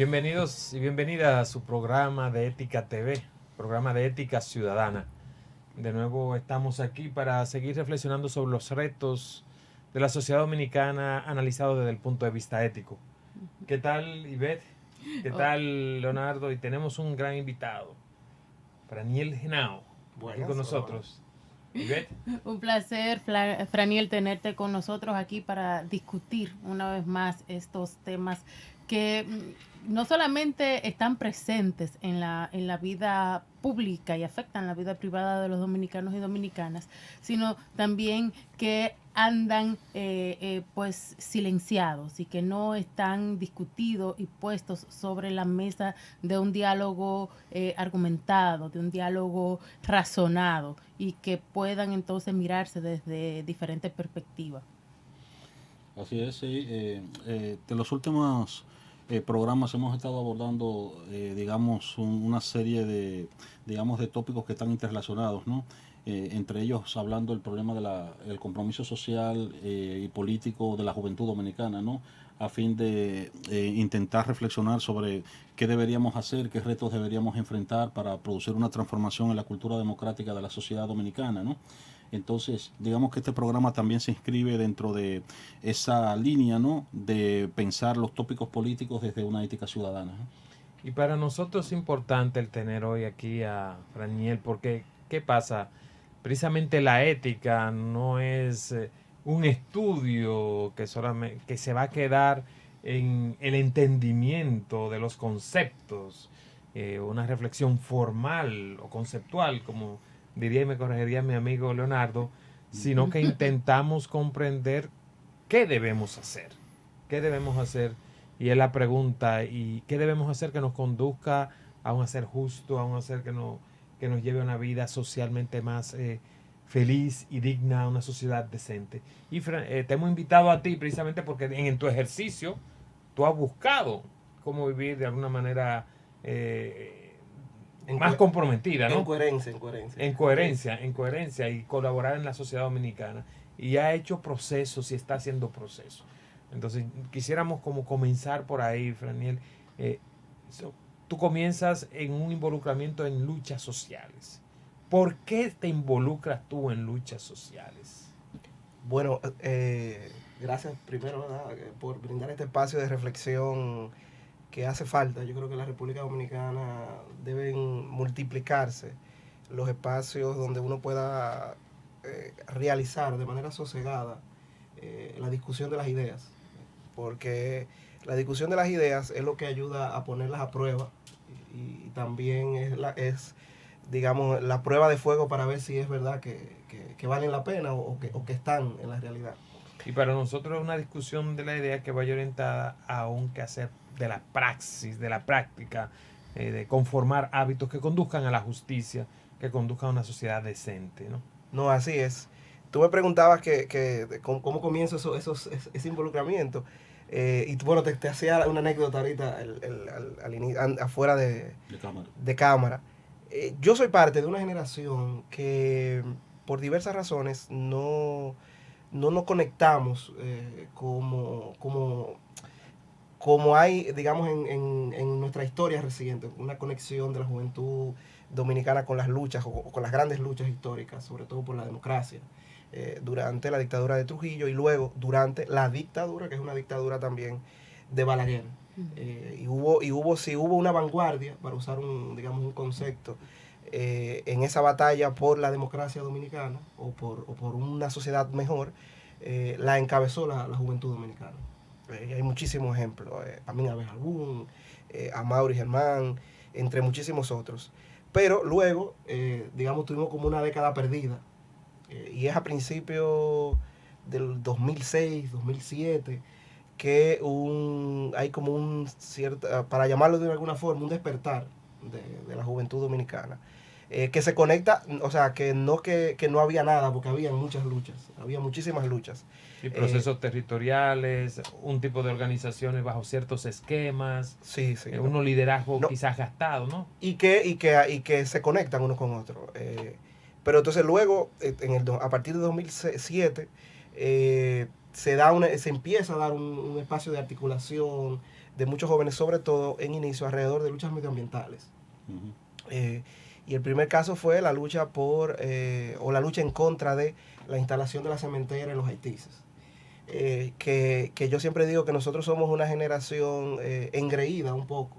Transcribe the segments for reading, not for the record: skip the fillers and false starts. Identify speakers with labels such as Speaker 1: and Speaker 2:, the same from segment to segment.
Speaker 1: Bienvenidos y bienvenidas a su programa de Ética TV, programa de Ética Ciudadana. De nuevo estamos aquí para seguir reflexionando sobre los retos de la sociedad dominicana analizados desde el punto de vista ético. ¿Qué tal, Ivette? ¿Qué tal, Leonardo? Y tenemos un gran invitado, Franiel Henao, aquí con nosotros. Ivette.
Speaker 2: Un placer, Franiel, tenerte con nosotros aquí para discutir una vez más estos temas que no solamente están presentes en la vida pública y afectan la vida privada de los dominicanos y dominicanas, sino también que andan pues silenciados y que no están discutidos y puestos sobre la mesa de un diálogo argumentado, de un diálogo razonado y que puedan entonces mirarse desde diferentes perspectivas.
Speaker 3: Así es, sí. De los últimos programas hemos estado abordando, digamos, una serie de tópicos que están interrelacionados, ¿no? Entre ellos hablando del problema del compromiso social y político de la juventud dominicana, ¿no? A fin de intentar reflexionar sobre qué deberíamos hacer, qué retos deberíamos enfrentar para producir una transformación en la cultura democrática de la sociedad dominicana, ¿no? Entonces, digamos que este programa también se inscribe dentro de esa línea, ¿no?, de pensar los tópicos políticos desde una ética ciudadana, ¿no?
Speaker 1: Y para nosotros es importante el tener hoy aquí a Franiel, porque ¿qué pasa? Precisamente la ética no es un estudio que solamente que se va a quedar en el entendimiento de los conceptos, una reflexión formal o conceptual, como diría y me corregiría mi amigo Leonardo, sino que intentamos comprender qué debemos hacer, qué debemos hacer, y es la pregunta, y qué debemos hacer que nos conduzca a un hacer justo, a un hacer que nos lleve a una vida socialmente más feliz y digna, a una sociedad decente. Y te hemos invitado a ti precisamente porque en tu ejercicio tú has buscado cómo vivir de alguna manera más comprometida, ¿no? En coherencia y colaborar en la sociedad dominicana. Y ha hecho procesos y está haciendo procesos. Entonces, quisiéramos como comenzar por ahí, Franiel. Tú comienzas en un involucramiento en luchas sociales. ¿Por qué te involucras tú en luchas sociales?
Speaker 4: Bueno, gracias primero, ¿verdad?, por brindar este espacio de reflexión que hace falta. Yo creo que en la República Dominicana deben multiplicarse los espacios donde uno pueda realizar de manera sosegada la discusión de las ideas, porque la discusión de las ideas es lo que ayuda a ponerlas a prueba y también es, digamos, la prueba de fuego para ver si es verdad que valen la pena o que están en la realidad.
Speaker 1: Y para nosotros es una discusión de la idea que vaya orientada a un quehacer de la praxis, de la práctica, de conformar hábitos que conduzcan a la justicia, que conduzcan a una sociedad decente, ¿no?
Speaker 4: No, así es. Tú me preguntabas cómo comienza ese involucramiento. Y bueno, te hacía una anécdota ahorita afuera de cámara. Yo soy parte de una generación que por diversas razones no nos conectamos como hay, digamos, en nuestra historia reciente, una conexión de la juventud dominicana con las luchas o con las grandes luchas históricas, sobre todo por la democracia, durante la dictadura de Trujillo y luego durante la dictadura, que es una dictadura también de Balaguer. Y hubo una vanguardia, para usar un concepto, en esa batalla por la democracia dominicana o por una sociedad mejor, la encabezó la juventud dominicana. Hay muchísimos ejemplos, Amin Abel-Albún, Amaury Germán, entre muchísimos otros. Pero luego, digamos, tuvimos como una década perdida, y es a principios del 2006, 2007, que hay como un cierto, para llamarlo de alguna forma, un despertar de la juventud dominicana. Que se conecta, o sea, que no había nada, porque había muchas luchas, había muchísimas luchas.
Speaker 1: Y procesos territoriales, un tipo de organizaciones bajo ciertos esquemas,
Speaker 4: sí,
Speaker 1: unos liderazgos quizás gastados, ¿no?
Speaker 4: Y que se conectan unos con otros. Pero entonces luego, a partir de 2007, se empieza a dar un espacio de articulación de muchos jóvenes, sobre todo en inicio, alrededor de luchas medioambientales. Y el primer caso fue la lucha o la lucha en contra de la instalación de la cementera en los Haitises. Que yo siempre digo que nosotros somos una generación engreída un poco,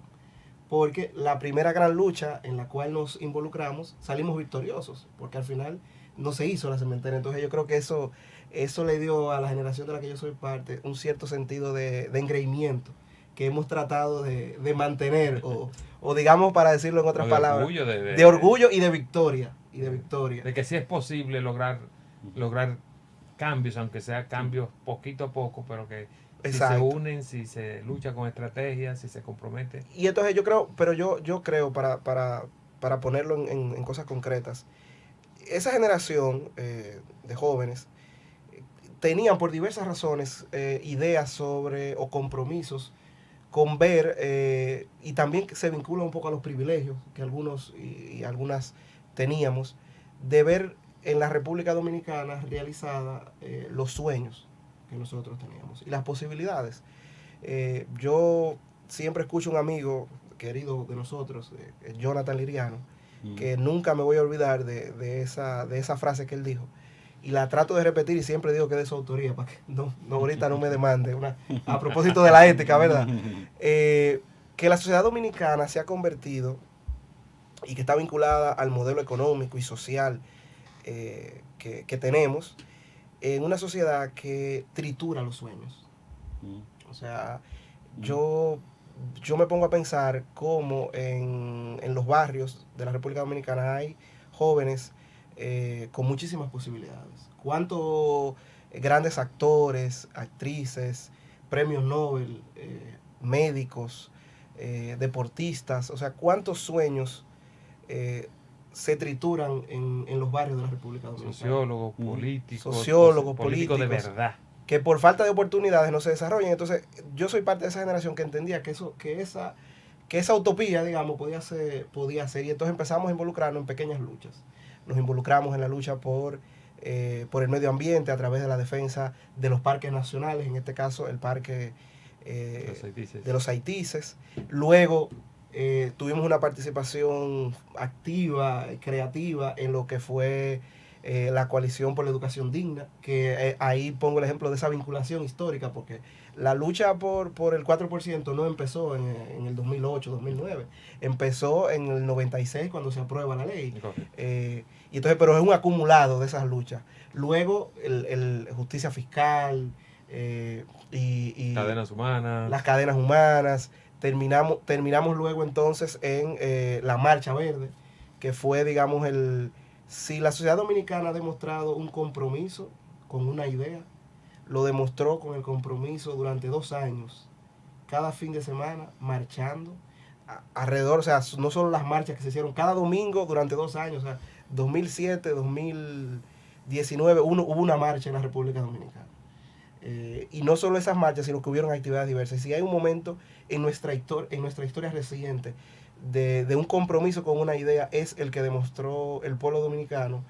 Speaker 4: porque la primera gran lucha en la cual nos involucramos salimos victoriosos, porque al final no se hizo la cementera. Entonces yo creo que eso le dio a la generación de la que yo soy parte un cierto sentido de engreimiento que hemos tratado de mantener, o digamos, para decirlo en otras palabras,
Speaker 1: orgullo,
Speaker 4: de orgullo y de victoria.
Speaker 1: De que sí es posible lograr cambios, aunque sea cambios poquito a poco, pero que si se unen, si se lucha con estrategias, si se compromete.
Speaker 4: Y entonces yo creo, para ponerlo en cosas concretas, esa generación de jóvenes tenían por diversas razones ideas sobre o compromisos con ver, y también se vincula un poco a los privilegios que algunos y algunas teníamos, de ver en la República Dominicana realizada los sueños que nosotros teníamos y las posibilidades. Yo siempre escucho a un amigo querido de nosotros, Jonathan Liriano, que nunca me voy a olvidar de esa frase que él dijo, y la trato de repetir y siempre digo que es de su autoría para que ahorita no me demande a propósito de la ética, ¿verdad? Que la sociedad dominicana se ha convertido y que está vinculada al modelo económico y social que tenemos, en una sociedad que tritura los sueños. O sea, yo me pongo a pensar cómo en los barrios de la República Dominicana hay jóvenes con muchísimas posibilidades. ¿Cuántos grandes actores, actrices, premios Nobel, médicos, deportistas, o sea, cuántos sueños se trituran en los barrios de la República Dominicana?
Speaker 1: Sociólogos, políticos de verdad,
Speaker 4: que por falta de oportunidades no se desarrollan. Entonces, yo soy parte de esa generación que entendía que esa utopía, digamos, podía ser, y entonces empezamos a involucrarnos en pequeñas luchas. Nos involucramos en la lucha por el medio ambiente a través de la defensa de los parques nacionales, en este caso el parque de los Haitises. Luego tuvimos una participación activa, creativa en lo que fue la coalición por la educación digna, que ahí pongo el ejemplo de esa vinculación histórica, porque la lucha por el 4% no empezó en el 2008, 2009, empezó en el 96 cuando se aprueba la ley. Y entonces, pero es un acumulado de esas luchas. Luego el justicia fiscal y
Speaker 1: cadenas humanas.
Speaker 4: Las cadenas humanas. Terminamos luego entonces en la Marcha Verde, que fue, digamos, si la sociedad dominicana ha demostrado un compromiso con una idea, lo demostró con el compromiso durante 2 años, cada fin de semana, marchando alrededor, o sea, no solo las marchas que se hicieron cada domingo durante 2 años, o sea, 2007, 2019, hubo una marcha en la República Dominicana. Y no solo esas marchas, sino que hubieron actividades diversas. Y si hay un momento en nuestra historia reciente de un compromiso con una idea, es el que demostró el pueblo dominicano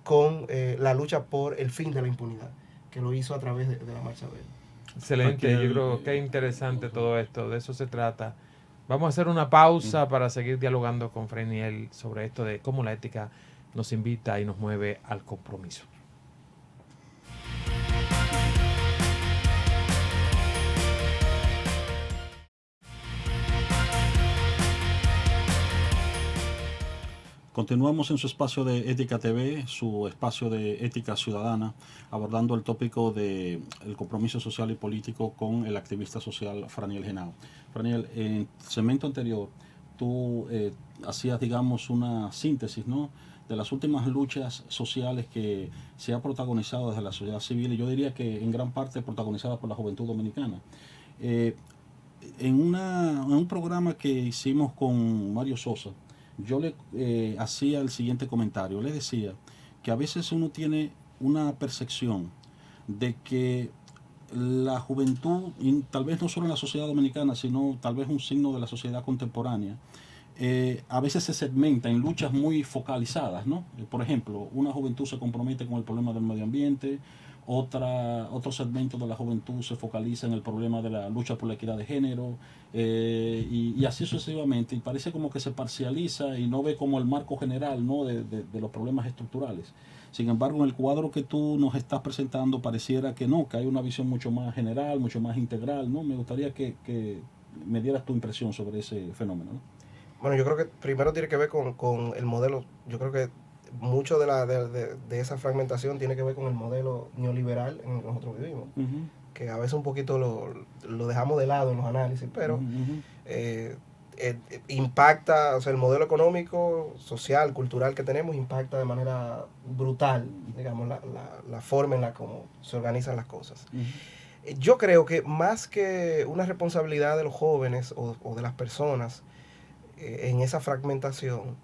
Speaker 4: con la lucha por el fin de la impunidad, que lo hizo a través de la Marcha Verde.
Speaker 1: Excelente, yo creo que es interesante todo esto, de eso se trata. Vamos a hacer una pausa para seguir dialogando con Franiel sobre esto de cómo la ética nos invita y nos mueve al compromiso.
Speaker 3: Continuamos en su espacio de Ética TV, su espacio de ética ciudadana, abordando el tópico del compromiso social y político con el activista social Franiel Henao. Franiel, en el segmento anterior tú hacías, digamos, una síntesis, ¿no?, de las últimas luchas sociales que se ha protagonizado desde la sociedad civil, y yo diría que en gran parte protagonizada por la juventud dominicana. En un programa que hicimos con Mario Sosa, yo le hacía el siguiente comentario. Le decía que a veces uno tiene una percepción de que la juventud, y tal vez no solo en la sociedad dominicana, sino tal vez un signo de la sociedad contemporánea, a veces se segmenta en luchas muy focalizadas, ¿no? Por ejemplo, una juventud se compromete con el problema del medio ambiente, otro segmento de la juventud se focaliza en el problema de la lucha por la equidad de género, y así sucesivamente, y parece como que se parcializa y no ve como el marco general, ¿no?, de los problemas estructurales. Sin embargo, en el cuadro que tú nos estás presentando pareciera que no, que hay una visión mucho más general, mucho más integral, ¿no? Me gustaría que me dieras tu impresión sobre ese fenómeno, ¿no?
Speaker 4: Bueno, yo creo que primero tiene que ver con el modelo. Yo creo que mucho de esa fragmentación tiene que ver con el modelo neoliberal en el que nosotros vivimos, que a veces un poquito lo dejamos de lado en los análisis, pero impacta, o sea, el modelo económico, social, cultural que tenemos impacta de manera brutal, digamos, la forma en la como se organizan las cosas. Yo creo que más que una responsabilidad de los jóvenes o de las personas en esa fragmentación,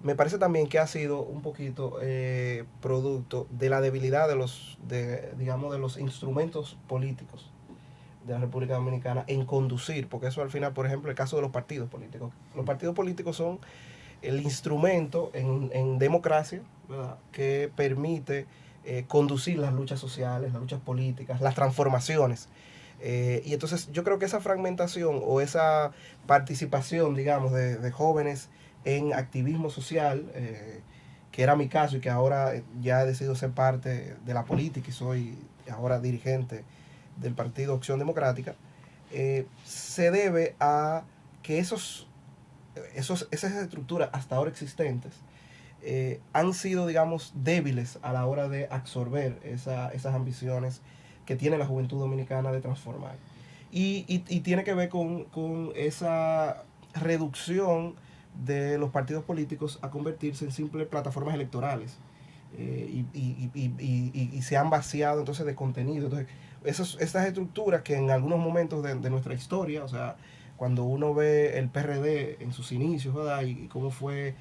Speaker 4: me parece también que ha sido un poquito producto de la debilidad digamos, de los instrumentos políticos de la República Dominicana en conducir, porque eso al final, por ejemplo, el caso de los partidos políticos. Los partidos políticos son el instrumento en democracia, ¿verdad?, que permite conducir las luchas sociales, las luchas políticas, las transformaciones. Y entonces yo creo que esa fragmentación o esa participación, digamos, de jóvenes en activismo social, que era mi caso y que ahora ya he decidido ser parte de la política y soy ahora dirigente del Partido Acción Democrática, se debe a que esas estructuras hasta ahora existentes han sido, digamos, débiles a la hora de absorber esas ambiciones que tiene la juventud dominicana de transformar. Y tiene que ver con esa reducción de los partidos políticos a convertirse en simples plataformas electorales, y se han vaciado entonces de contenido. Entonces, esas estructuras que en algunos momentos de nuestra historia, o sea, cuando uno ve el PRD en sus inicios, ¿verdad?, y cómo fue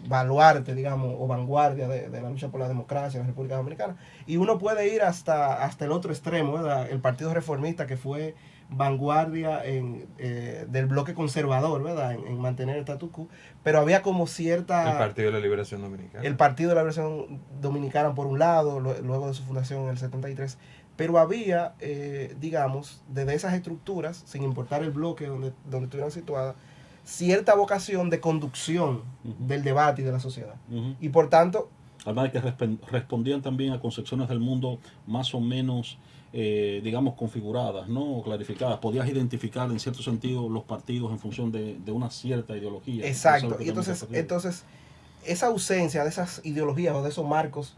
Speaker 4: baluarte, digamos, o vanguardia de la lucha por la democracia en la República Dominicana, y uno puede ir hasta el otro extremo, ¿verdad?, el Partido Reformista, que fue vanguardia del bloque conservador, ¿verdad?, en mantener el status quo, pero había como cierta...
Speaker 1: El Partido de la Liberación Dominicana.
Speaker 4: El Partido de la Liberación Dominicana, por un lado, luego de su fundación en el 73, pero había, digamos, desde esas estructuras, sin importar el bloque donde estuvieran situadas, cierta vocación de conducción del debate y de la sociedad. Y por tanto...
Speaker 3: Además de que respondían también a concepciones del mundo más o menos, digamos, configuradas, ¿no?, clarificadas. Podías identificar en cierto sentido los partidos en función de una cierta ideología.
Speaker 4: Exacto. Y entonces, esa ausencia de esas ideologías o de esos marcos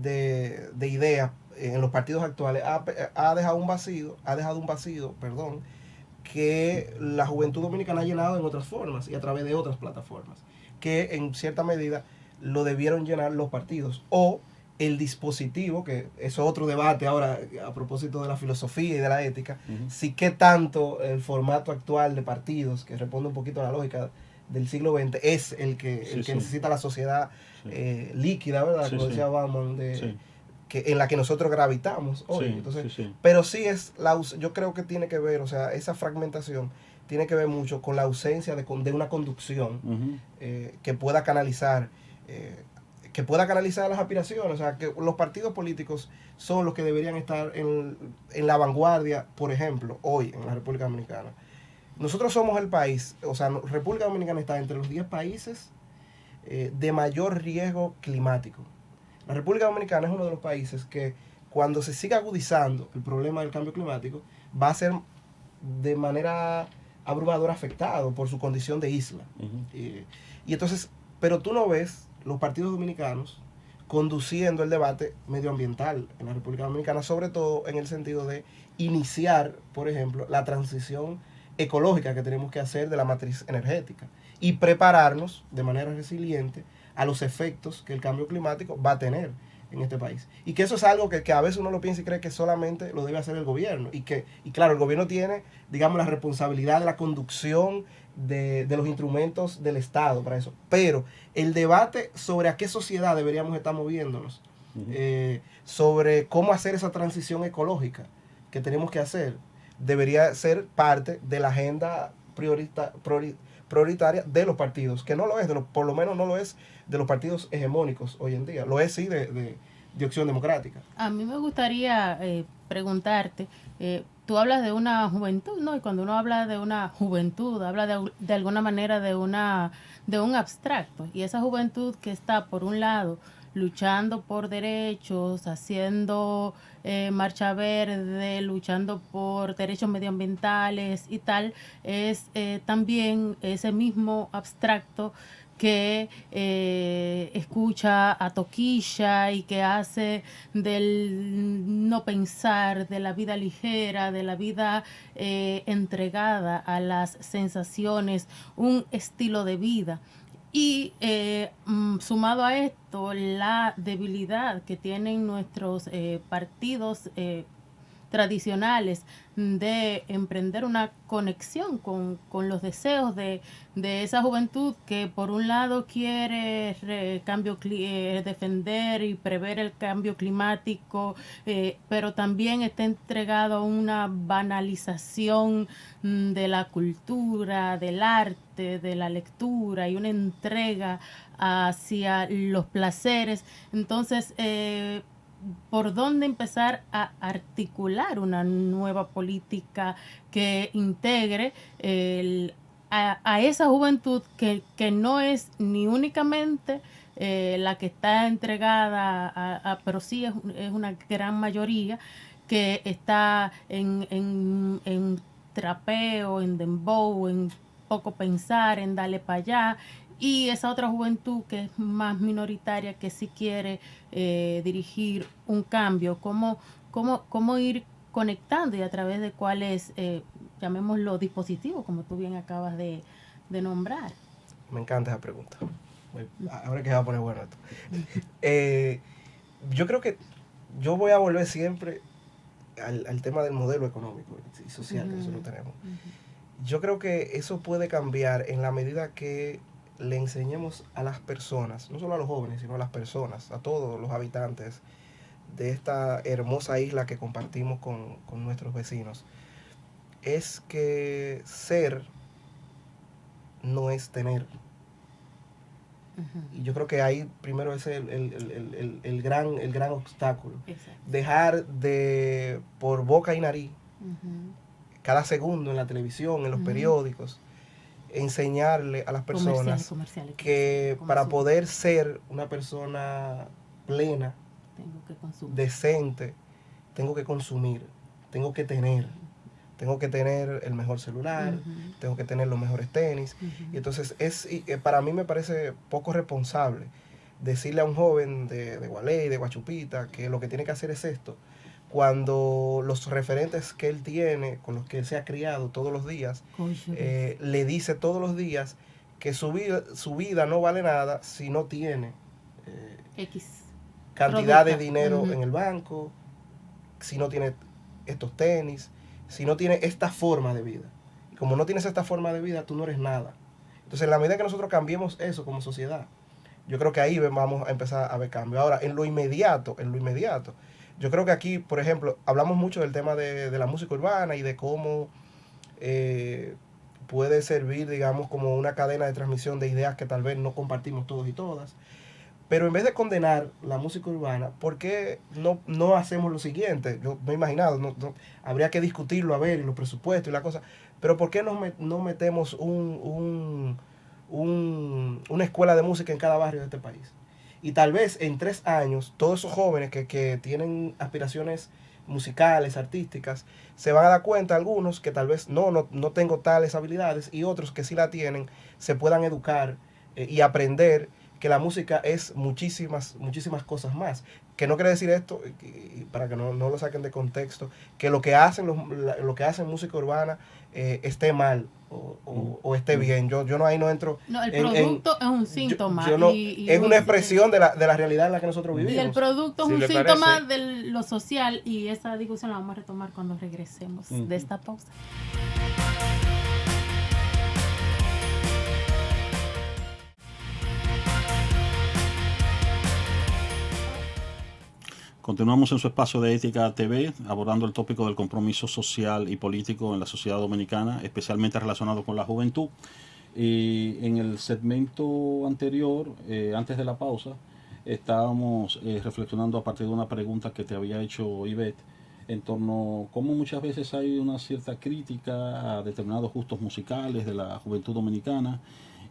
Speaker 4: de ideas en los partidos actuales ha dejado un vacío, que la juventud dominicana ha llenado en otras formas y a través de otras plataformas, que en cierta medida lo debieron llenar los partidos o el dispositivo, que es otro debate ahora a propósito de la filosofía y de la ética, si qué tanto el formato actual de partidos, que responde un poquito a la lógica del siglo XX, es el que necesita la sociedad líquida, ¿verdad?, como decía Bauman, en la que nosotros gravitamos hoy. Entonces, pero sí yo creo que tiene que ver, o sea, esa fragmentación tiene que ver mucho con la ausencia de una conducción que pueda canalizar las aspiraciones. O sea, que los partidos políticos son los que deberían estar en la vanguardia, por ejemplo, hoy en la República Dominicana. Nosotros somos el país, o sea, República Dominicana está entre los 10 países de mayor riesgo climático. La República Dominicana es uno de los países que, cuando se siga agudizando el problema del cambio climático, va a ser de manera abrumadora afectado por su condición de isla. Y entonces, pero tú no ves los partidos dominicanos conduciendo el debate medioambiental en la República Dominicana, sobre todo en el sentido de iniciar, por ejemplo, la transición ecológica que tenemos que hacer de la matriz energética y prepararnos de manera resiliente a los efectos que el cambio climático va a tener en este país. Y que eso es algo que a veces uno lo piensa y cree que solamente lo debe hacer el gobierno. Y claro, el gobierno tiene, digamos, la responsabilidad de la conducción de los instrumentos del Estado para eso. Pero el debate sobre a qué sociedad deberíamos estar moviéndonos, sobre cómo hacer esa transición ecológica que tenemos que hacer, debería ser parte de la agenda prioritaria de los partidos, que no lo es, por lo menos no lo es de los partidos hegemónicos hoy en día. Lo es sí de de Acción Democrática.
Speaker 2: A mí me gustaría preguntarte, tú hablas de una juventud, ¿no? Y cuando uno habla de una juventud, habla de alguna manera de un abstracto. Y esa juventud que está, por un lado, luchando por derechos, haciendo marcha verde, luchando por derechos medioambientales y tal, es también ese mismo abstracto que escucha a Toquilla y que hace del no pensar, de la vida ligera, de la vida entregada a las sensaciones, un estilo de vida. Y sumado a esto, la debilidad que tienen nuestros partidos tradicionales de emprender una conexión con los deseos de esa juventud que por un lado quiere defender y prever el cambio climático, pero también está entregado a una banalización de la cultura, del arte, de la lectura y una entrega hacia los placeres. Entonces, por dónde empezar a articular una nueva política que integre a esa juventud que no es ni únicamente la que está entregada pero sí es una gran mayoría que está en trapeo, en dembow, en poco pensar, en darle para allá, y esa otra juventud que es más minoritaria, que sí quiere dirigir un cambio. ¿Cómo ir conectando y a través de cuáles, llamémoslo, dispositivos, como tú bien acabas de nombrar?
Speaker 4: Me encanta esa pregunta. Ahora que se va a poner bueno esto. Yo creo que yo voy a volver siempre al tema del modelo económico y social que nosotros tenemos. Yo creo que eso puede cambiar en la medida que le enseñemos a las personas, no solo a los jóvenes, sino a las personas, a todos los habitantes de esta hermosa isla que compartimos con nuestros vecinos, es que ser no es tener. Y yo creo que ahí primero es el gran obstáculo.
Speaker 2: Exacto.
Speaker 4: Dejar de, por boca y nariz, cada segundo en la televisión, en los periódicos, enseñarle a las personas que para poder ser una persona plena,
Speaker 2: tengo que consumir,
Speaker 4: decente, tengo que consumir, tengo que tener el mejor celular, tengo que tener los mejores tenis. Y entonces para mí me parece poco responsable decirle a un joven de Gualey, de Guachupita, que lo que tiene que hacer es esto, cuando los referentes que él tiene, con los que él se ha criado todos los días, le dice todos los días que su vida no vale nada si no tiene
Speaker 2: X
Speaker 4: cantidad de dinero en el banco, si no tiene estos tenis, si no tiene esta forma de vida. Y como no tienes esta forma de vida, tú no eres nada. Entonces, en la medida que nosotros cambiemos eso como sociedad, yo creo que ahí vamos a empezar a ver cambio. Ahora, en lo inmediato, yo creo que aquí, por ejemplo, hablamos mucho del tema de la música urbana y de cómo puede servir, digamos, como una cadena de transmisión de ideas que tal vez no compartimos todos y todas. Pero en vez de condenar la música urbana, ¿por qué no hacemos lo siguiente? Yo me he imaginado, habría que discutirlo, a ver, y los presupuestos y la cosa. Pero ¿por qué no metemos una escuela de música en cada barrio de este país? Y tal vez en 3 años, todos esos jóvenes que tienen aspiraciones musicales, artísticas, se van a dar cuenta, algunos que tal vez no tengo tales habilidades, y otros que sí la tienen, se puedan educar y aprender que la música es muchísimas cosas más. Que no quiere decir esto, para que no lo saquen de contexto, que lo que hacen música urbana esté mal o esté bien. Yo ahí no entro.
Speaker 2: No, el producto es un síntoma.
Speaker 4: Es una expresión de la realidad en la que nosotros vivimos.
Speaker 2: Y el producto es un síntoma de lo social, y esa discusión la vamos a retomar cuando regresemos de esta pausa.
Speaker 3: Continuamos en su espacio de Ética TV, abordando el tópico del compromiso social y político en la sociedad dominicana, especialmente relacionado con la juventud. Y en el segmento anterior, antes de la pausa, estábamos reflexionando a partir de una pregunta que te había hecho Ivette en torno a cómo muchas veces hay una cierta crítica a determinados gustos musicales de la juventud dominicana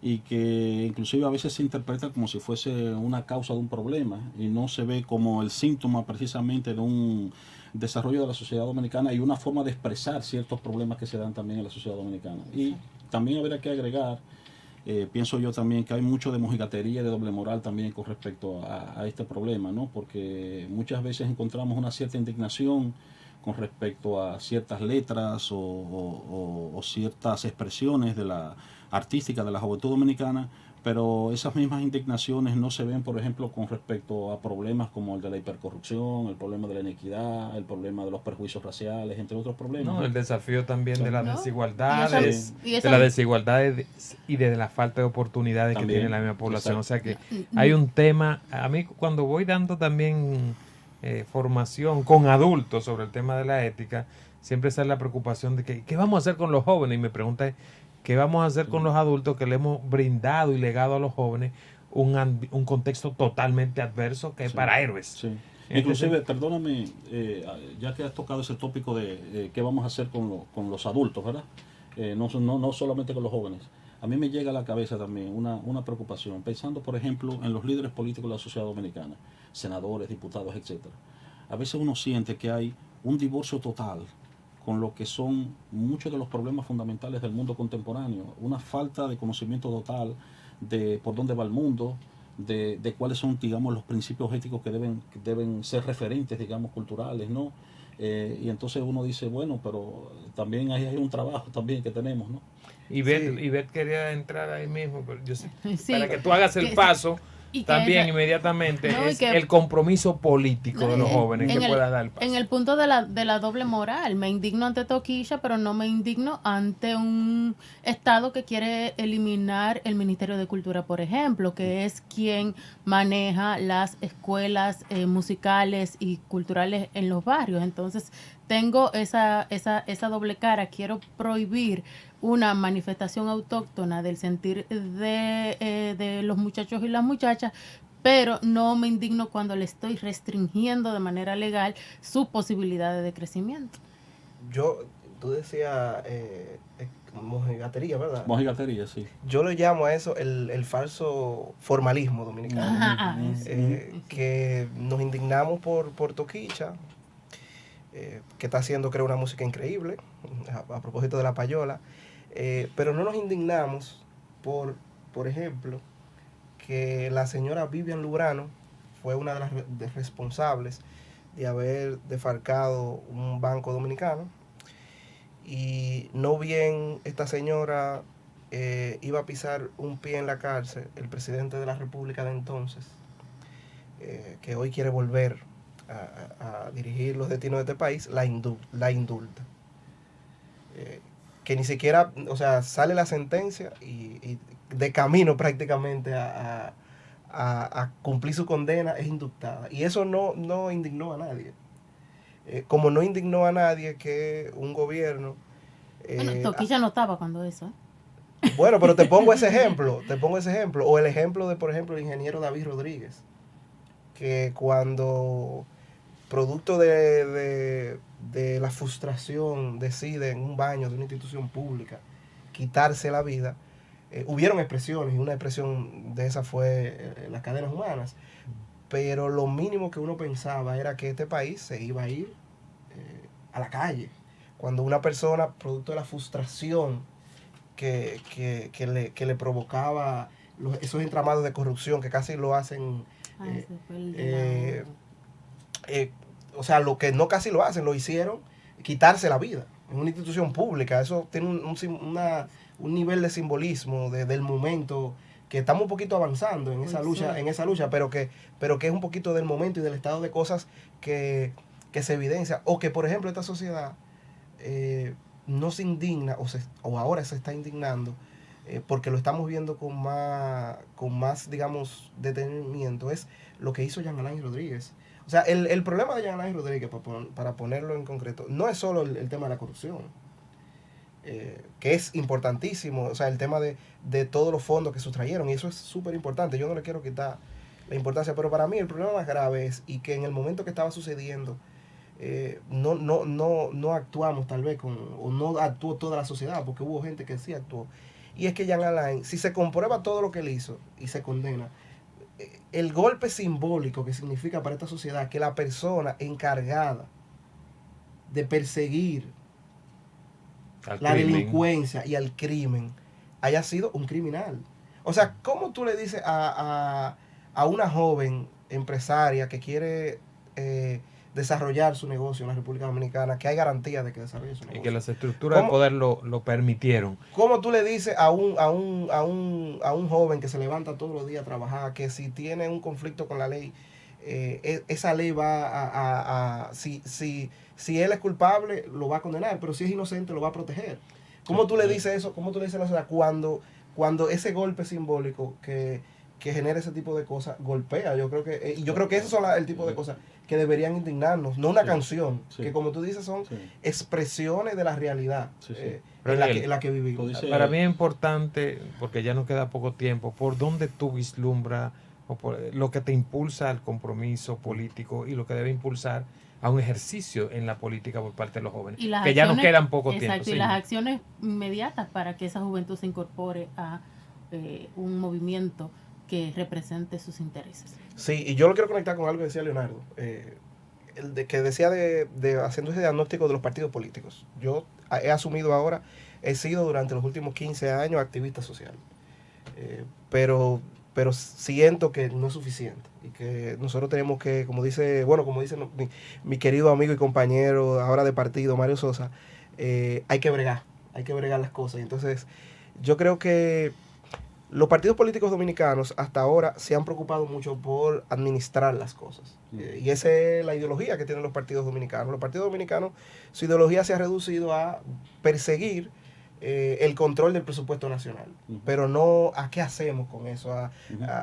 Speaker 3: y que inclusive a veces se interpreta como si fuese una causa de un problema y no se ve como el síntoma precisamente de un desarrollo de la sociedad dominicana y una forma de expresar ciertos problemas que se dan también en la sociedad dominicana. Y también habría que agregar, pienso yo también que hay mucho de mojigatería y de doble moral también con respecto a este problema, ¿no? Porque muchas veces encontramos una cierta indignación con respecto a ciertas letras o ciertas expresiones de la artística de la juventud dominicana, pero esas mismas indignaciones no se ven, por ejemplo, con respecto a problemas como el de la hipercorrupción, el problema de la inequidad, el problema de los perjuicios raciales, entre otros problemas.
Speaker 1: No, el desafío también de las
Speaker 2: ¿no?
Speaker 1: desigualdades,
Speaker 2: Y eso-
Speaker 1: de las desigualdades y de la falta de oportunidades
Speaker 3: También,
Speaker 1: que tiene la misma población.
Speaker 3: exacto.
Speaker 1: O sea que hay un tema, a mí cuando voy dando también formación con adultos sobre el tema de la ética, siempre sale la preocupación de que ¿qué vamos a hacer con los jóvenes? Y me pregunta, ¿qué vamos a hacer con los adultos que le hemos brindado y legado a los jóvenes un contexto totalmente adverso que es
Speaker 3: Sí,
Speaker 1: para héroes?
Speaker 3: sí.
Speaker 1: Entonces,
Speaker 3: Inclusive, perdóname, ya que has tocado ese tópico de qué vamos a hacer con los adultos, ¿verdad? No solamente con los jóvenes. A mí me llega a la cabeza también una preocupación, pensando, por ejemplo, en los líderes políticos de la sociedad dominicana, senadores, diputados, etcétera. A veces uno siente que hay un divorcio total con lo que son muchos de los problemas fundamentales del mundo contemporáneo, una falta de conocimiento total de por dónde va el mundo, de cuáles son, digamos, los principios éticos que deben ser referentes, digamos, culturales, ¿no? Y entonces uno dice, bueno, pero también ahí hay un trabajo también que tenemos, ¿no?
Speaker 1: Ivette quería entrar ahí mismo, pero yo sé,
Speaker 2: Sí,
Speaker 1: para que tú hagas el
Speaker 2: que-
Speaker 1: paso
Speaker 2: y que
Speaker 1: también
Speaker 2: esa-
Speaker 1: inmediatamente
Speaker 2: No, y
Speaker 1: es
Speaker 2: que-
Speaker 1: el compromiso político
Speaker 2: No,
Speaker 1: de los jóvenes que pueda dar el paso.
Speaker 2: en el punto de la doble moral, me indigno ante Toquilla, pero no me indigno ante un Estado que quiere eliminar el Ministerio de Cultura, por ejemplo, que es quien maneja las escuelas musicales y culturales en los barrios. Entonces, tengo esa doble cara. Quiero prohibir una manifestación autóctona del sentir de los muchachos y las muchachas, pero no me indigno cuando le estoy restringiendo de manera legal sus posibilidades de crecimiento.
Speaker 4: Tú decías mojigatería, ¿verdad?
Speaker 3: Mojigatería, sí.
Speaker 4: Yo lo llamo a eso el falso formalismo dominicano.
Speaker 2: Ajá,
Speaker 4: Que nos indignamos por Toquicha, que está haciendo, creo, una música increíble, a propósito de la payola, pero no nos indignamos por ejemplo, que la señora Vivian Lubrano fue una de las responsables de haber defalcado un banco dominicano, y no bien esta señora iba a pisar un pie en la cárcel, el presidente de la República de entonces, que hoy quiere volver a dirigir los destinos de este país, la indulta. Que ni siquiera, o sea, sale la sentencia y de camino prácticamente a cumplir su condena es indultada. Y eso no indignó a nadie. Como no indignó a nadie que un gobierno...
Speaker 2: Bueno, Toquilla no estaba cuando eso.
Speaker 4: Bueno, pero te pongo ese ejemplo. O el ejemplo de, por ejemplo, el ingeniero David Rodríguez, que cuando, producto de la frustración, decide en un baño de una institución pública quitarse la vida, hubieron expresiones, y una expresión de esa fue las cadenas humanas, pero lo mínimo que uno pensaba era que este país se iba a ir a la calle, cuando una persona, producto de la frustración que le provocaba esos entramados de corrupción que casi lo hacen, o sea, lo que no casi lo hacen, lo hicieron quitarse la vida en una institución pública. Eso tiene un nivel de simbolismo del momento, que estamos un poquito avanzando en esa lucha, pero que es un poquito del momento y del estado de cosas que se evidencia, o que, por ejemplo, esta sociedad no se indigna, o ahora se está indignando, porque lo estamos viendo con más, digamos, detenimiento, es lo que hizo Jean Alain Rodríguez. O sea, el problema de Jean Alain Rodríguez, para ponerlo en concreto, no es solo el tema de la corrupción, que es importantísimo, o sea, el tema de todos los fondos que sustrayeron, y eso es súper importante. Yo no le quiero quitar la importancia. Pero para mí el problema más grave es y que en el momento que estaba sucediendo no actuamos tal vez o no actuó toda la sociedad, porque hubo gente que sí actuó. Y es que Jean Alain, si se comprueba todo lo que él hizo y se condena, el golpe simbólico que significa para esta sociedad que la persona encargada de perseguir la delincuencia y al crimen haya sido un criminal. O sea, ¿cómo tú le dices a una joven empresaria que quiere desarrollar su negocio en la República Dominicana que hay garantía de que desarrolle su negocio?
Speaker 1: Y que las estructuras de poder lo permitieron.
Speaker 4: ¿Cómo tú le dices a un joven que se levanta todos los días a trabajar que si tiene un conflicto con la ley, esa ley va si él es culpable, lo va a condenar, pero si es inocente, lo va a proteger? ¿Cómo tú le dices eso? ¿Cómo tú le dices a la sociedad cuando ese golpe simbólico que genera ese tipo de cosas golpea? Yo creo que esos son el tipo de cosas que deberían indignarnos, no una canción, que como tú dices son expresiones de la realidad en la que vivimos.
Speaker 1: Para mí es importante, porque ya nos queda poco tiempo, por dónde tú vislumbras o por lo que te impulsa al compromiso político y lo que debe impulsar a un ejercicio en la política por parte de los jóvenes, que ya nos quedan poco tiempo.
Speaker 2: Exacto, y las acciones inmediatas para que esa juventud se incorpore a un movimiento que represente sus intereses.
Speaker 4: Sí, y yo lo quiero conectar con algo que decía Leonardo, que decía haciendo ese diagnóstico de los partidos políticos. Yo he asumido ahora, he sido durante los últimos 15 años activista social, pero siento que no es suficiente y que nosotros tenemos que, como dice mi querido amigo y compañero ahora de partido, Mario Sosa, hay que bregar las cosas. Entonces, yo creo que los partidos políticos dominicanos hasta ahora se han preocupado mucho por administrar las cosas. Y esa es la ideología que tienen los partidos dominicanos. Los partidos dominicanos, su ideología se ha reducido a perseguir el control del presupuesto nacional, pero no a qué hacemos con eso,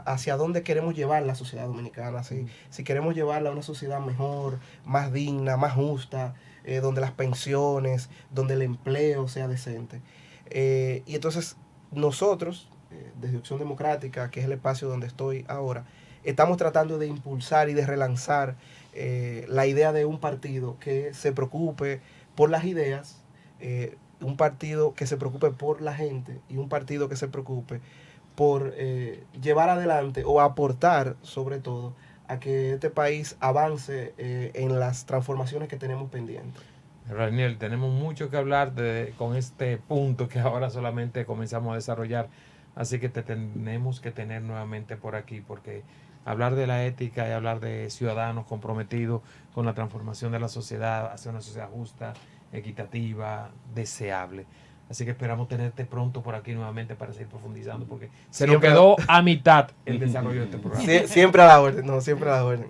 Speaker 4: hacia dónde queremos llevar la sociedad dominicana, si queremos llevarla a una sociedad mejor, más digna, más justa, donde las pensiones, donde el empleo sea decente. Y entonces nosotros, desde Opción Democrática, que es el espacio donde estoy ahora, estamos tratando de impulsar y de relanzar la idea de un partido que se preocupe por las ideas, un partido que se preocupe por la gente y un partido que se preocupe por llevar adelante o aportar, sobre todo, a que este país avance en las transformaciones que tenemos pendientes.
Speaker 1: Raniel, tenemos mucho que hablar con este punto que ahora solamente comenzamos a desarrollar, así que te tenemos que tener nuevamente por aquí, porque hablar de la ética y hablar de ciudadanos comprometidos con la transformación de la sociedad hacia una sociedad justa, equitativa, deseable. Así que esperamos tenerte pronto por aquí nuevamente para seguir profundizando, porque se nos quedó a mitad el desarrollo de este programa.
Speaker 4: Siempre a la orden, siempre a la orden.